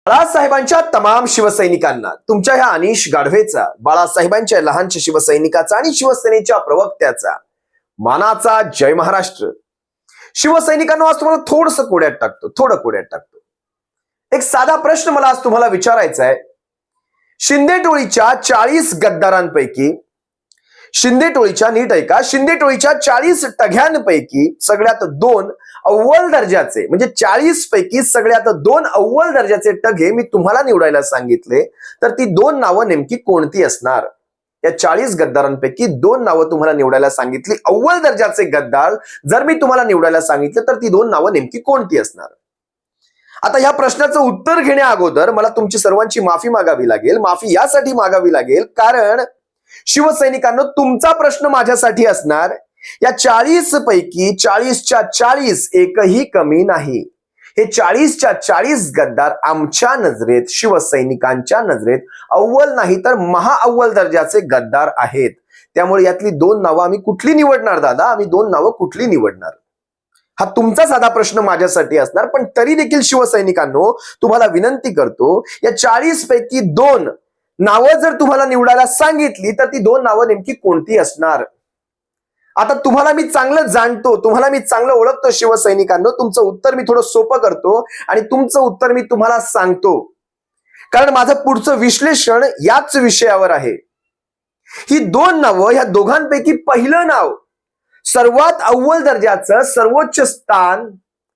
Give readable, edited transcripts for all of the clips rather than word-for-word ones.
बाळासाहेबांच्या तमाम शिवसैनिकांना तुमच्या ह्या अनिश गाढवेचा, बाळासाहेबांच्या लहानच्या शिवसैनिकाचा आणि शिवसेनेच्या प्रवक्त्याचा मानाचा जय महाराष्ट्र. शिवसैनिकांना आज तुम्हाला थोडं कोड्यात टाकतो. एक साधा प्रश्न मला आज तुम्हाला विचारायचा आहे. शिंदे टोळीच्या 40 गद्दारांपैकी शिंदे टोळीच्या 40 टघ्यांपैकी सगळ्यात 2 अव्वल दर्जाचे, म्हणजे 40 पैकी सगळ्यात 2 अव्वल दर्जाचे टघे मी तुम्हाला निवडायला सांगितले, तर ती 2 नावं नेमकी कोणती असणार? या 40 गद्दारांपैकी 2 नावं तुम्हाला निवडायला सांगितली, अव्वल दर्जाचे गद्दार जर मी तुम्हाला निवडायला सांगितलं तर ती 2 नावं नेमकी कोणती असणार? आता या प्रश्नाचं उत्तर घेण्या अगोदर मला तुमची सर्वांची माफी मागावी लागेल. माफी यासाठी मागावी लागेल कारण शिवसैनिकांनो, तुमचा प्रश्न माझ्यासाठी असणार, या 40 पैकी 40च्या 40 एकही कमी नाही. हे 40च्या 40 गद्दार आमच्या नजरेत, शिवसैनिकांच्या नजरेत अव्वल नाही तर महाअव्वल दर्जाचे गद्दार आहेत. त्यामुळे यातली 2 नावं आम्ही कुठली निवडणार दादा? आम्ही 2 नावं कुठली निवडणार? हा तुमचा साधा प्रश्न माझ्यासाठी असणार. पण तरी देखील शिवसैनिकांनो, तुम्हाला विनंती करतो, या 40 पैकी 2 नावं जर तुम्हाला निवडायला सांगितली तर ती 2 नावं नेमकी कोणती असणार? आता तुम्हाला मी चांगलं जाणतो, तुम्हाला मी चांगलं ओळखतो शिवसैनिकांनो. तुमचं उत्तर मी थोडं सोपं करतो आणि तुमचं उत्तर मी तुम्हाला सांगतो, कारण माझं पुढचं विश्लेषण याच विषयावर आहे. ही 2 नावं, ह्या दोघांपैकी पहिलं नाव, सर्वात अव्वल दर्जाचं सर्वोच्च स्थान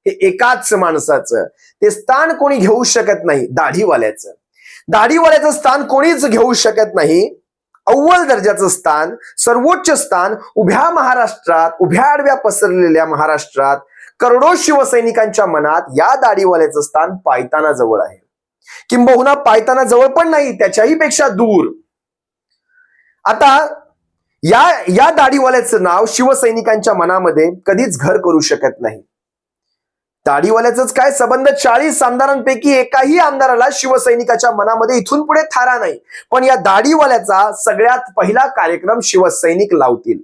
हे एकाच माणसाचं. ते स्थान कोणी घेऊ शकत नाही, दाढीवाल्याचं. दाढीवाल्याचं स्थान कोणीच घेऊ शकत नाही. अव्वल दर्जाचं स्थान, सर्वोच्च स्थान उभ्या महाराष्ट्रात, उभ्या आडव्या पसरलेल्या महाराष्ट्रात करोडो शिवसैनिकांच्या मनात या दाढीवाल्याचं स्थान पायताना जवळ आहे. किंबहुना पायताना जवळ पण नाही, त्याच्याही पेक्षा दूर. आता या दाढीवाल्याचं नाव शिवसैनिकांच्या मनामध्ये कधीच घर करू शकत नाही. दाढीवाल्याच काय संबंध, 40 आमदारांपैकी एकाही आमदाराला शिवसैनिकाच्या मनामध्ये इथून पुढे थारा नाही. पण या दाढीवाल्याचा सगळ्यात पहिला कार्यक्रम शिवसैनिक लावतील.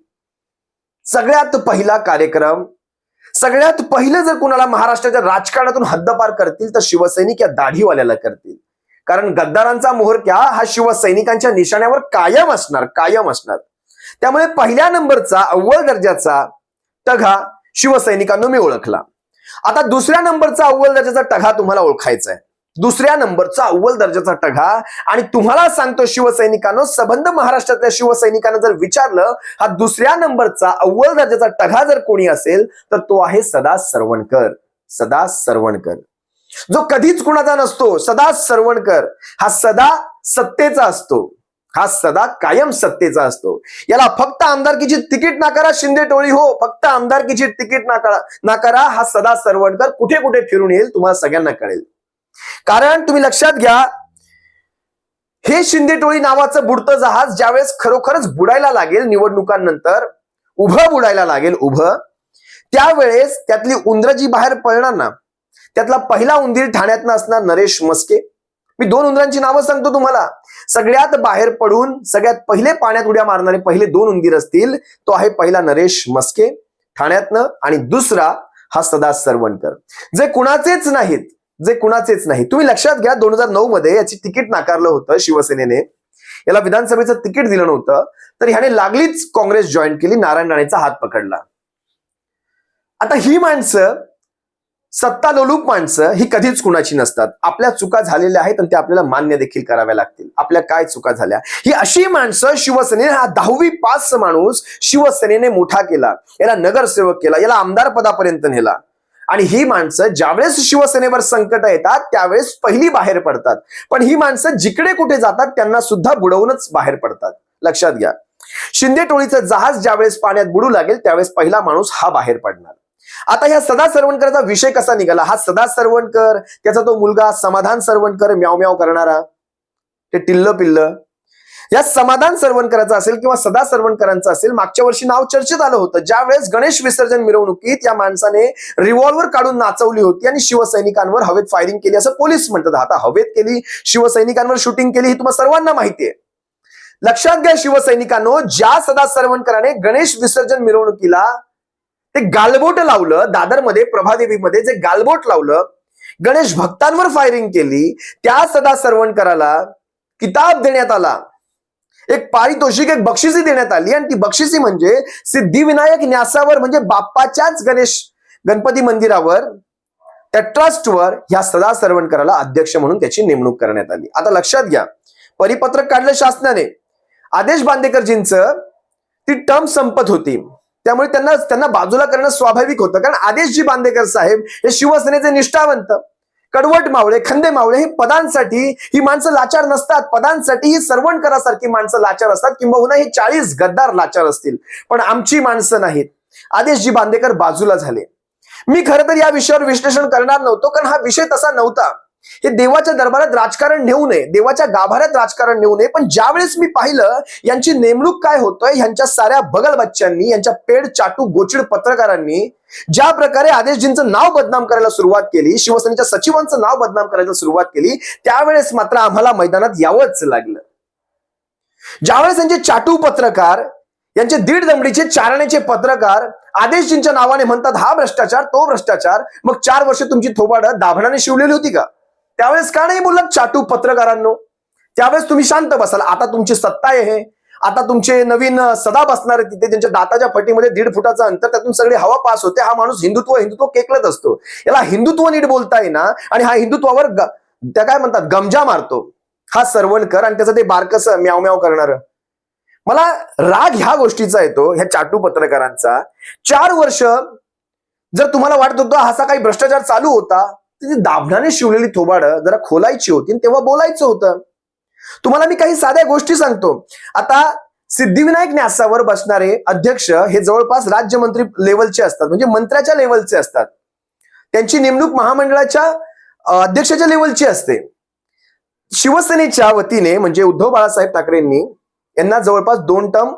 सगळ्यात पहिला कार्यक्रम, सगळ्यात पहिलं जर कुणाला महाराष्ट्राच्या राजकारणातून हद्दपार करतील तर शिवसैनिक या दाढीवाल्याला करतील. कारण गद्दारांचा मोहरक्या हा शिवसैनिकांच्या निशाण्यावर कायम असणार. त्यामुळे पहिल्या नंबरचा अव्वल दर्जाचा टघा शिवसैनिकांना मी ओळखला. आता दुसऱ्या नंबरचा अव्वल दर्जाचा टघा तुम्हाला ओळखायचा आहे. दुसऱ्या नंबरचा अव्वल दर्जाचा टघा, आणि तुम्हाला सांगतो शिवसैनिकांनो, संबंध महाराष्ट्रातल्या शिवसैनिकांना जर विचारलं हा दुसऱ्या नंबरचा अव्वल दर्जाचा टघा जर कोणी असेल तर तो आहे सदा सरवणकर. जो कधीच कुणाचा नसतो, सदा सरवणकर. हा सदा सत्तेचा असतो, हा सदा कायम सत्तेचा असतो. याला फक्त आमदारकीची तिकीट नाकारा शिंदे टोळी हो, फक्त आमदारकीची तिकीट नाकारा. हा सदा सरवणकर कुठे कुठे फिरून येईल तुम्हाला सगळ्यांना कळेल. कारण तुम्ही लक्षात घ्या, हे शिंदे टोळी नावाचं बुडतं जहाज ज्यावेळेस खरोखरच बुडायला लागेल, निवडणुकांनंतर उभं बुडायला लागेल, त्यावेळेस त्यातली उंदरं जी बाहेर पडणार ना, त्यातला पहिला उंदीर ठाण्यातनं असणार नरेश मस्के. मी 2 उंदरांची नावं सांगतो तुम्हाला. सगळ्यात बाहेर पडून सगळ्यात पहिले पाण्यात उड्या मारणारे पहिले 2 उंदीर असतील, तो आहे पहिला नरेश मस्के ठाण्यातनं, आणि दुसरा हा सदा सरवणकर. जे कुणाचेच नाहीत. तुम्ही लक्षात घ्या, 2009 मध्ये याची तिकीट नाकारलं होतं शिवसेनेने. याला विधानसभेचं तिकीट दिलं नव्हतं, तर ह्याने लागलीच काँग्रेस जॉईन केली, नारायण राणेचा हात पकडला. आता ही माणसं, सत्तालोलूप माणसं, ही कधीच कुणाची नसतात. आपल्या चुका झालेल्या आहेत आणि त्या आपल्याला मान्य देखील कराव्या लागतील. आपल्या काय चुका झाल्या, ही अशी माणसं शिवसेनेने, हा 10वी पास माणूस शिवसेनेने मोठा केला, याला नगरसेवक केला, याला आमदार पदापर्यंत नेला. आणि ही माणसं ज्यावेळेस शिवसेनेवर संकट येतात त्यावेळेस पहिली बाहेर पडतात. पण ही माणसं जिकडे कुठे जातात त्यांना सुद्धा बुडवूनच बाहेर पडतात. लक्षात घ्या, शिंदे टोळीचं जहाज ज्यावेळेस पाण्यात बुडू लागेल त्यावेळेस पहिला माणूस हा बाहेर पडणार. आता ह्या सदा सरवणकरचा विषय कसा निघाला? हा सदा सरवणकर, त्याचा तो मुलगा समाधान सरवणकर, म्याव म्याव करणारा, ते टिल्ल पिल्ल, या समाधान सरवणकरांचा असेल किंवा सदा सरवणकरांचा असेल, मागच्या वर्षी नाव चर्चेत आलं होतं. ज्यावेळेस गणेश विसर्जन मिरवणुकीत या माणसाने रिव्हॉल्वर काढून नाचवली होती आणि शिवसैनिकांवर हवेत फायरिंग केली असं पोलीस म्हणतात. आता हवेत केली, शिवसैनिकांवर शूटिंग केली, हे तुम्हाला सर्वांना माहितीये. लक्षात घ्या शिवसैनिकांनो, ज्या सदा सरवणकराने गणेश विसर्जन मिरवणुकीला ते गालबोट लावलं, दादरमध्ये प्रभादेवीमध्ये जे गालबोट लावलं, गणेश भक्तांवर फायरिंग केली, त्या सदा सरवणकराला किताब देण्यात आला, एक पारितोषिक, एक बक्षिसी देण्यात आली. आणि ती बक्षिसी म्हणजे सिद्धिविनायक न्यासावर, म्हणजे बाप्पाच्याच गणपती मंदिरावर, त्या ट्रस्टवर ह्या सदा सरवणकराला अध्यक्ष म्हणून त्याची नेमणूक करण्यात आली. आता लक्षात घ्या, परिपत्रक काढलं शासनाने, आदेश बांदेकरजींचं ती टर्म संपत होती, त्यामुळे त्यांना बाजूला करणं स्वाभाविक होतं. कारण आदेशजी बांदेकर साहेब हे शिवसेनेचे निष्ठावंत, कडवट मावळे, खंदे मावळे, हे पदांसाठी ही माणसं लाचार नसतात. पदांसाठी ही सरवणकरासारखी माणसं लाचार असतात, किंबहुना हे 40 गद्दार लाचार असतील. पण आमची माणसं नाहीत. आदेशजी बांदेकर बाजूला झाले. मी खरं तर या विषयावर विश्लेषण करणार नव्हतो, कारण हा विषय तसा नव्हता. हे देवाच्या दरबारात राजकारण नेऊ नये, देवाच्या गाभाऱ्यात राजकारण नेऊ नये. पण ज्यावेळेस मी पाहिलं यांची नेमणूक काय होतोय, ह्यांच्या साऱ्या बगल बच्च्यांनी, यांच्या पेड चाटू गोचिड पत्रकारांनी ज्या प्रकारे आदेशजींचं नाव बदनाम करायला सुरुवात केली, शिवसेनेच्या सचिवांचं नाव बदनाम करायला सुरुवात केली, त्यावेळेस मात्र आम्हाला मैदानात यावंच लागलं. ज्यावेळेस यांचे चाटू पत्रकार, यांचे दीड दमडीचे चारण्याचे पत्रकार आदेशजींच्या नावाने म्हणतात हा भ्रष्टाचार, तो भ्रष्टाचार, मग 4 वर्ष तुमची थोबाडं दाभणाने शिवलेली होती का? त्यावेळेस का नाही बोललात चाटू पत्रकारांनो? त्यावेळेस तुम्ही शांत बसाल. आता तुमची सत्ता आहे, आता तुमचे नवीन सदा बसणार तिथे, त्यांच्या दाताच्या फटीमध्ये 1.5 फुटाचं अंतर, त्यातून सगळी हवा पास होते. हा माणूस हिंदुत्व केकलत असतो. याला हिंदुत्व नीट बोलता येईना, आणि हा हिंदुत्वावर त्या काय म्हणतात गमजा मारतो हा सरवणकर, आणि त्याचं ते बारकस म्याव म्याव करणार. मला राग ह्या गोष्टीचा येतो, ह्या चाटू पत्रकारांचा. 4 वर्ष जर तुम्हाला वाटत होतं असा काही भ्रष्टाचार चालू होता, ती दाभणाने शिवलेली थोबाडं जरा खोलायची होती, तेव्हा बोलायचं होतं. तुम्हाला मी काही साध्या गोष्टी सांगतो. आता सिद्धिविनायक न्यासावर बसणारे अध्यक्ष हे जवळपास राज्यमंत्री लेवलचे असतात, म्हणजे मंत्र्याच्या लेवलचे असतात. त्यांची नेमणूक महामंडळाच्या अध्यक्षाच्या लेवलची असते. शिवसेनेच्या वतीने म्हणजे उद्धव बाळासाहेब ठाकरेंनी यांना जवळपास 2 टर्म,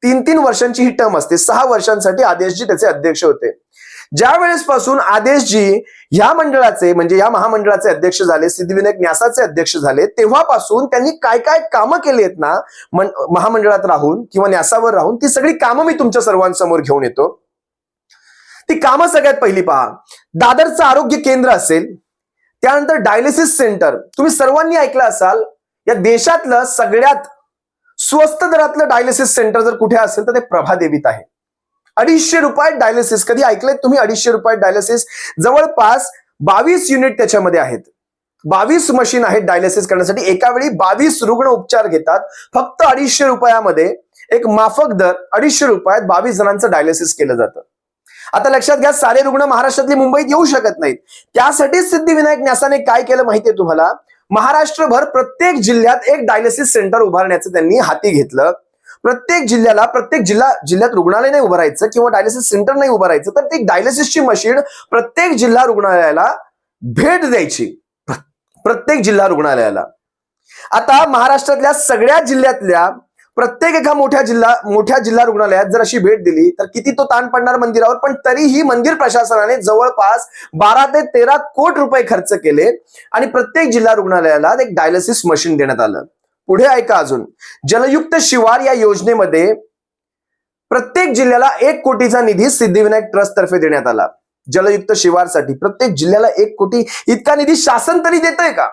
3 वर्षांची ही टर्म असते. 6 वर्षांसाठी आदेशजी त्याचे अध्यक्ष होते. ज्या वेळेस पासून आदेशजी ह्या मंडळाचे म्हणजे या महामंडळाचे अध्यक्ष झाले, सिद्धिविनायक न्यासाचे अध्यक्ष झाले, तेव्हापासून त्यांनी काय काय कामं केली आहेत ना महामंडळात राहून किंवा न्यासावर राहून, ती सगळी कामं मी तुमच्या सर्वांसमोर घेऊन येतो. ती कामं सगळ्यात पहिली पहा, दादरचं आरोग्य केंद्र असेल, त्यानंतर डायलिसिस सेंटर. तुम्ही सर्वांनी ऐकलं असाल, या देशातलं सगळ्यात स्वस्त दरातलं डायलिसिस सेंटर जर कुठे असेल तर ते प्रभादेवीत आहे. 250 रुपयात डायलिसिस. कधी ऐकलंय तुम्ही 250 रुपयात डायलिसिस? जवळपास 22 युनिट त्याच्यामध्ये आहेत. 22 मशीन आहेत डायलिसिस करण्यासाठी. एका वेळी 22 रुग्ण उपचार घेतात. फक्त 250 रुपयामध्ये एक माफक दर, 250 रुपयात 22 जणांचं डायलिसिस केलं जातं. आता लक्षात घ्या, सारे रुग्ण महाराष्ट्रातले मुंबईत येऊ शकत नाहीत. त्यासाठीच सिद्धिविनायक न्यासाने काय केलं माहितीये तुम्हाला? महाराष्ट्रभर प्रत्येक जिल्ह्यात एक डायलिसिस सेंटर उभारण्याचं त्यांनी हाती घेतलं. प्रत्येक जिल्ह्यात रुग्णालय नाही उभारायचं किंवा डायलिसिस सेंटर नाही उभारायचं, तर ती डायलिसिसची मशीन प्रत्येक जिल्हा रुग्णालयाला भेट द्यायची. प्रत्येक जिल्हा रुग्णालयाला. आता महाराष्ट्रातल्या सगळ्या जिल्ह्यातल्या प्रत्येक एका मोठ्या जिल्हा रुग्णालयात जर अशी भेट दिली तर किती तो ताण पडणार मंदिरावर. पण तरीही मंदिर प्रशासनाने जवळपास 12 ते 13 कोटी रुपये खर्च केले आणि प्रत्येक जिल्हा रुग्णालयाला एक डायलिसिस मशीन देण्यात आलं. पुढे ऐका अजून, जलयुक्त शिवार या योजनेमध्ये प्रत्येक जिल्ह्याला 1 कोटीचा निधी सिद्धिविनायक ट्रस्ट तर्फे देण्यात आला. जलयुक्त शिवारसाठी प्रत्येक जिल्ह्याला 1 कोटी इतका निधी शासन तरी देतंय का?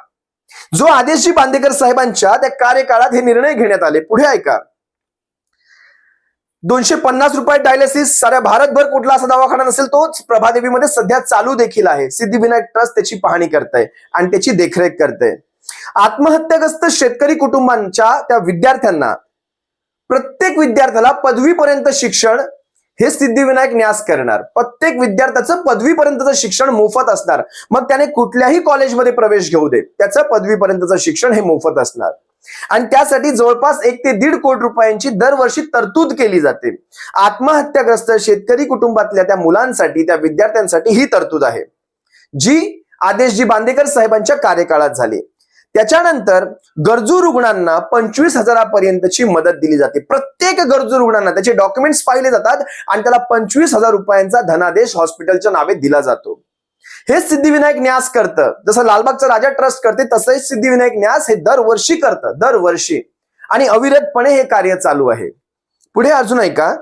जो आदेशजी बांदेकर साहेबांच्या त्या कार्यकाळात हे निर्णय घेण्यात आले. पुढे ऐका, 250 रुपयात डायलिसिस. साऱ्या भारतभर कुठला असा दवाखाना नसेल तोच प्रभादेवीमध्ये सध्या चालू देखील आहे. सिद्धिविनायक ट्रस्ट त्याची पाहणी करतंय आणि त्याची देखरेख करतंय. आत्महत्याग्रस्त शेतकरी कुटुंबांच्या त्या विद्यार्थ्यांना, प्रत्येक विद्यार्थ्याला पदवीपर्यंत शिक्षण हे सिद्धिविनायक न्यास करणार. प्रत्येक विद्यार्थ्याचं पदवीपर्यंतचं शिक्षण मोफत असणार. मग त्याने कुठल्याही कॉलेजमध्ये प्रवेश घेऊ दे, त्याचं पदवीपर्यंतचं शिक्षण हे मोफत असणार. आणि त्यासाठी जवळपास 1 ते 1.5 कोटी रुपयांची दरवर्षी तरतूद केली जाते. आत्महत्याग्रस्त शेतकरी कुटुंबातल्या त्या मुलांसाठी, त्या विद्यार्थ्यांसाठी ही तरतूद आहे, जी आदेशजी बांदेकर साहेबांच्या कार्यकाळात झाली. त्याच्यानंतर गरजू रुग्णांना 25,000 पर्यंतची मदत दिली जाते. प्रत्येक गरजू रुग्णांना त्याचे डॉक्युमेंट्स पाहिले जातात आणि त्याला 25,000 रुपयांचा धनादेश हॉस्पिटलच्या नावे दिला जातो. हे सिद्धिविनायक न्यास करतं. जसं लालबागचा राजा ट्रस्ट करते तसंच सिद्धिविनायक न्यास हे दरवर्षी करतं, दरवर्षी. आणि अविरतपणे हे कार्य चालू आहे. पुढे अजून ऐका,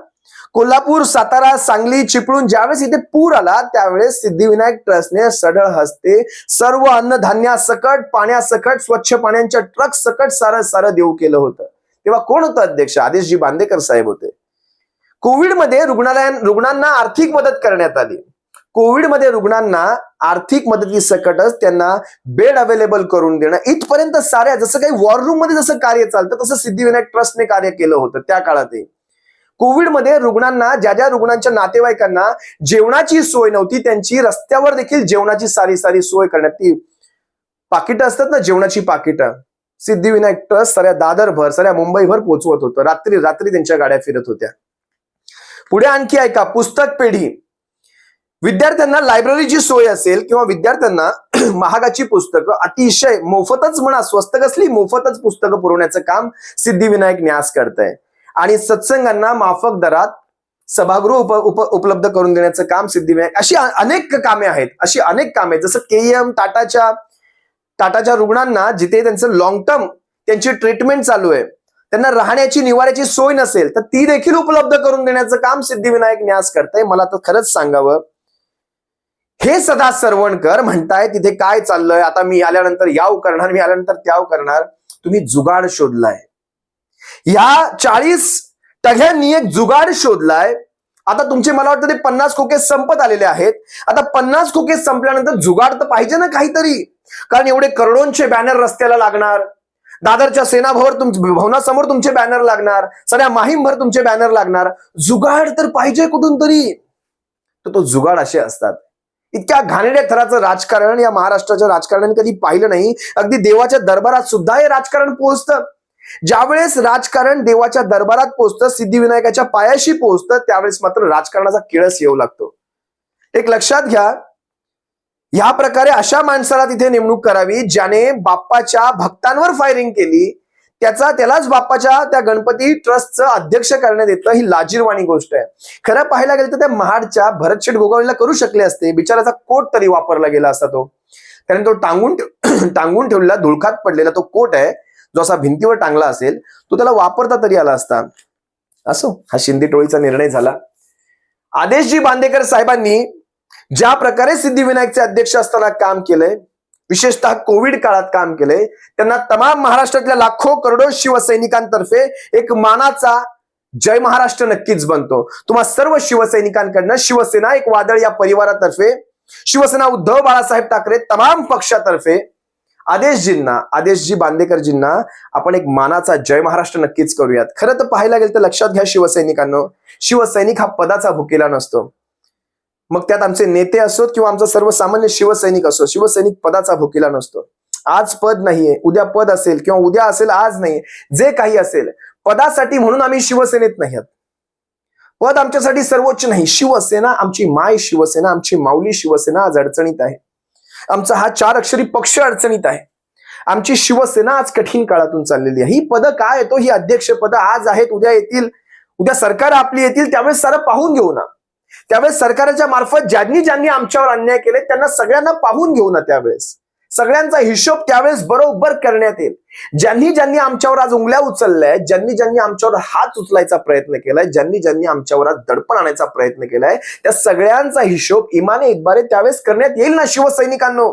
कोल्हापूर, सातारा, सांगली, चिपळूण ज्यावेळेस इथे पूर आला त्यावेळेस सिद्धिविनायक ट्रस्टने सढळ हस्ते सर्व अन्नधान्यासकट, पाण्यासकट, स्वच्छ पाण्याच्या ट्रक सकट सारं देऊ केलं होतं. तेव्हा कोण होतं अध्यक्ष? आदेशजी बांदेकर साहेब होते. कोविडमध्ये रुग्णांना आर्थिक मदत करण्यात आली. कोविडमध्ये रुग्णांना आर्थिक मदतीसकटच त्यांना बेड अवेलेबल करून देणं इथपर्यंत साऱ्या, जसं काही वॉर रूम मध्ये जसं कार्य चालतं तसं सिद्धिविनायक ट्रस्टने कार्य केलं होतं त्या काळातही. कोविडमध्ये रुग्णांना, ज्या रुग्णांच्या नातेवाईकांना जेवणाची सोय नव्हती त्यांची रस्त्यावर देखील जेवणाची सारी सोय करण्यात, ती पाकिटं असतात ना जेवणाची पाकिटं, सिद्धिविनायक ट्रस्ट साऱ्या दादरभर, साऱ्या मुंबईभर पोहोचवत होतं. रात्री त्यांच्या गाड्या फिरत होत्या. पुढे आणखी ऐका, पुस्तक पेढी. विद्यार्थ्यांना लायब्ररीची सोय असेल किंवा विद्यार्थ्यांना महागाची पुस्तकं अतिशय मोफतच म्हणा, स्वस्त कसली, मोफतच पुस्तकं पुरवण्याचं काम सिद्धिविनायक न्यास करतंय. आणि सत्संगांना माफक दरात सभागृह उपलब्ध करून देण्याचं काम सिद्धिविनायक. अशी अनेक कामे आहेत. जसं केईएम, टाटाच्या रुग्णांना जिथे त्यांचं लॉंग टर्म त्यांची ट्रीटमेंट चालू आहे, त्यांना राहण्याची निवाऱ्याची सोय नसेल तर ती देखील उपलब्ध करून देण्याचं काम सिद्धिविनायक न्यास करतंय. मला तर खरंच सांगावं, हे सदा सरवणकर म्हणताय तिथे काय चाललंय, आता मी आल्यानंतर याव करणार, मी आल्यानंतर त्याव करणार. तुम्ही जुगाड शोधलाय. या 40 टघ्यांनी एक जुगाड शोधलाय. आता तुमचे, मला वाटतं ते 50 खोके संपत आलेले आहेत. आता 50 खोके संपल्यानंतर जुगाड तर पाहिजे ना काहीतरी, कारण एवढे करोडोंचे बॅनर रस्त्याला लागणार, दादरच्या भवनासमोर तुमचे बॅनर लागणार, सगळ्या माहीमभर तुमचे बॅनर लागणार. जुगाड तर पाहिजे कुठून तरी. तर तो जुगाड असे असतात. इतक्या घाणेरड्या थराचं राजकारण या महाराष्ट्राच्या राजकारणाने कधी पाहिलं नाही. अगदी देवाच्या दरबारात सुद्धा हे राजकारण पोहोचतं. ज्यावेळेस राजकारण देवाच्या दरबारात पोहोचतं, सिद्धिविनायकाच्या पायाशी पोहोचतं, त्यावेळेस मात्र राजकारणाचा किळस येऊ लागतो. एक लक्षात घ्या, या प्रकारे अशा माणसाला तिथे नेमणूक करावी ज्याने बाप्पाच्या भक्तांवर फायरिंग केली, त्यालाच बाप्पाच्या त्या गणपती ट्रस्टचं अध्यक्ष करण्यात येतं. ही लाजिरवाणी गोष्ट आहे. खरं पाहायला गेलं तर त्या महाडच्या भरतशेठ गोगावलेला करू शकले असते. बिचाराचा कोट तरी वापरला गेला असता. त्याने तो टांगून ठेवलेला, धुळखात पडलेला तो कोट आहे, जो असा भिंतीवर टांगला असेल, तो त्याला वापरता तरी आला असता. असो, हा शिंदे टोळीचा निर्णय झाला. आदेशजी बांदेकर साहेबांनी ज्या प्रकारे सिद्धिविनायकचे अध्यक्ष असताना काम केलंय, विशेषतः कोविड काळात काम केलंय, त्यांना तमाम महाराष्ट्रातल्या लाखो करोडो शिवसैनिकांतर्फे एक मानाचा जय महाराष्ट्र नक्कीच बनतो. तुम्हा सर्व शिवसैनिकांकडनं, शिवसेना एक वादळ या परिवारातर्फे, शिवसेना उद्धव बाळासाहेब ठाकरे तमाम पक्षातर्फे आदेशजी बांदेकरजींना आपण एक मानाचा जय महाराष्ट्र नक्कीच करूयात. खरं तर पाहायला गेलं तर लक्षात घ्या शिवसैनिकांनो, शिवसैनिक हा पदाचा भुकेला नसतो. मग त्यात आमचे नेते असोत किंवा आमचा सर्वसामान्य शिवसैनिक असो, शिवसैनिक पदाचा भुकेला नसतो. आज पद नाहीये, उद्या पद असेल किंवा उद्या असेल आज नाही, जे काही असेल पदासाठी म्हणून आम्ही शिवसेनेत नाही आहोत. पद आमच्यासाठी सर्वोच्च नाही. शिवसेना, आमची माय शिवसेना, आमची माऊली शिवसेना आज अडचणीत आहे. आमचा हा 4 अक्षरी पक्ष अडचणीत आहे. आमची शिवसेना आज कठीण काळातून चाललेली आहे. ही पदं काय येतो, ही अध्यक्ष पदं आज आहेत, उद्या येतील, उद्या सरकार आपली येतील, त्यावेळेस सारं पाहून घेऊ ना. त्यावेळेस सरकारच्या मार्फत ज्यांनी आमच्यावर अन्याय केले त्यांना सगळ्यांना पाहून घेऊ ना. त्यावेळेस सगळ्यांचा हिशोब त्यावेळेस बरोबर करण्यात येईल. ज्यांनी आमच्यावर आज उंगल्या उचलल्याय, ज्यांनी आमच्यावर हात उचलायचा प्रयत्न केलाय, ज्यांनी आमच्यावर आज दडपण आणायचा प्रयत्न केलाय, त्या सगळ्यांचा हिशोब इमाने इतबारे त्यावेळेस करण्यात येईल ना. शिवसैनिकांनो,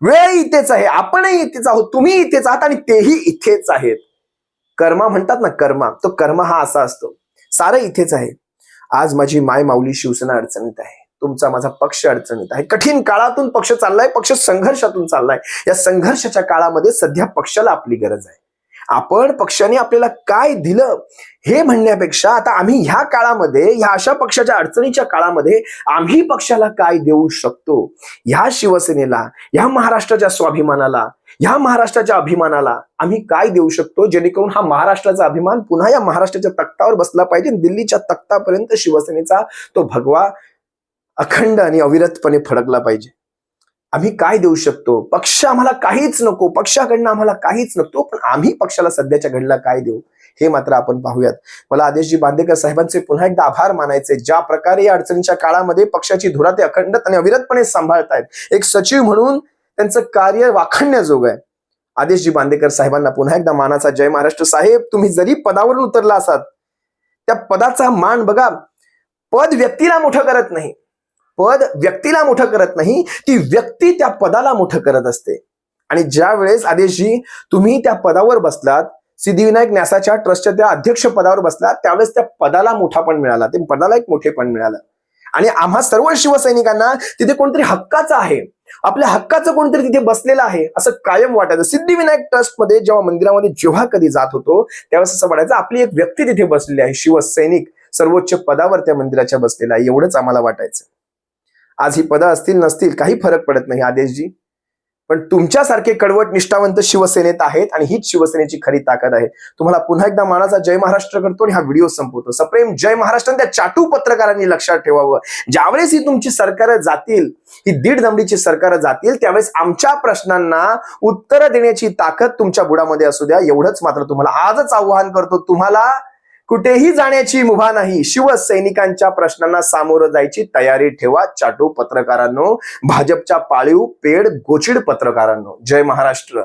वेळ इथेच आहे, आपणही इथेच आहोत, तुम्ही इथेच आहात आणि तेही इथेच आहेत. कर्मा म्हणतात ना, कर्मा, तो कर्मा हा असा असतो. सारं इथेच आहे. आज माझी माय माऊली शिवसेना अडचणीत आहे, तुमचा माझा पक्ष अडचणीत आहे. कठीण काळातून पक्ष चाललाय, पक्ष संघर्षातून चाललाय. या संघर्षाच्या काळामध्ये सध्या पक्षाला आपली गरज आहे. आपण पक्षाने आपल्याला काय दिलं हे म्हणण्यापेक्षा आता आम्ही ह्या काळामध्ये, ह्या अशा पक्षाच्या अडचणीच्या काळामध्ये आम्ही पक्षाला काय देऊ शकतो, ह्या शिवसेनेला, ह्या महाराष्ट्राच्या स्वाभिमानाला, ह्या महाराष्ट्राच्या अभिमानाला आम्ही काय देऊ शकतो, जेणेकरून हा महाराष्ट्राचा अभिमान पुन्हा या महाराष्ट्राच्या तख्तावर बसला पाहिजे. दिल्लीच्या तख्तापर्यंत शिवसेनेचा तो भगवा अखंड आणि अविरतपणे फडकला पाहिजे. आम्ही काय देऊ शकतो? पक्ष आम्हाला काहीच नको, पक्षाकडनं आम्हाला काहीच नको, पण आम्ही पक्षाला सध्याच्या घडीला काय देऊ हे मात्र आपण पाहूयात. मला आदेशजी बांदेकर साहेबांचे पुन्हा एकदा आभार मानायचे. ज्या प्रकारे या अडचणीच्या काळामध्ये पक्षाची धुरा ते अखंड आणि अविरतपणे सांभाळतायत, एक सचिव म्हणून त्यांचं कार्य वाखाणण्याजोग आहे. आदेशजी बांदेकर साहेबांना पुन्हा एकदा मानाचा जय महाराष्ट्र. साहेब, तुम्ही जरी पदावरून उतरला असाल त्या पदाचा मान बघा. पद व्यक्तीला मोठं करत नाही, पद व्यक्तीला मोठं करत नाही, ती व्यक्ती त्या पदाला मोठं करत असते. आणि ज्या वेळेस आदेशजी तुम्ही त्या पदावर बसलात, सिद्धिविनायक न्यासाच्या ट्रस्टच्या त्या अध्यक्ष पदावर बसलात, त्यावेळेस त्या पदाला मोठापण मिळाला, ते पदाला एक मोठेपण मिळालं. आणि आम्हा सर्व शिवसैनिकांना तिथे कोणतरी हक्काचं आहे, आपल्या हक्काचं कोणतरी तिथे बसलेलं आहे असं कायम वाटायचं. सिद्धिविनायक ट्रस्टमध्ये जेव्हा मंदिरामध्ये जेव्हा कधी जात होतो त्यावेळेस असं वाटायचं आपली एक व्यक्ती तिथे बसलेली आहे, शिवसैनिक सर्वोच्च पदावर त्या मंदिराच्या बसलेला आहे, एवढंच आम्हाला वाटायचं. आज ही पदं असतील नसतील काही फरक पडत नाही आदेशजी, पण तुमच्यासारखे कडवट निष्ठावंत शिवसेनेत आहेत आणि हीच शिवसेनेची खरी ताकद आहे. तुम्हाला पुन्हा एकदा मानाचा जय महाराष्ट्र करतो आणि हा व्हिडिओ संपवतो. सप्रेम जय महाराष्ट्र. त्या चाटू पत्रकारांनी लक्षात ठेवावं, ज्यावेळेस ही तुमची सरकारं जातील, ही 1.5 दमडीची सरकारं जातील, त्यावेळेस आमच्या प्रश्नांना उत्तर देण्याची ताकद तुमच्या बुडामध्ये असू द्या, एवढंच मात्र तुम्हाला आजच आव्हान करतो. तुम्हाला कुठेही जाण्याची मुभा नाही. शिवसैनिकांच्या प्रश्नांना सामोरं जायची तयारी ठेवा चाटू पत्रकारांनो, भाजपच्या पाळीव पेड गोचिड पत्रकारांनो. जय महाराष्ट्र.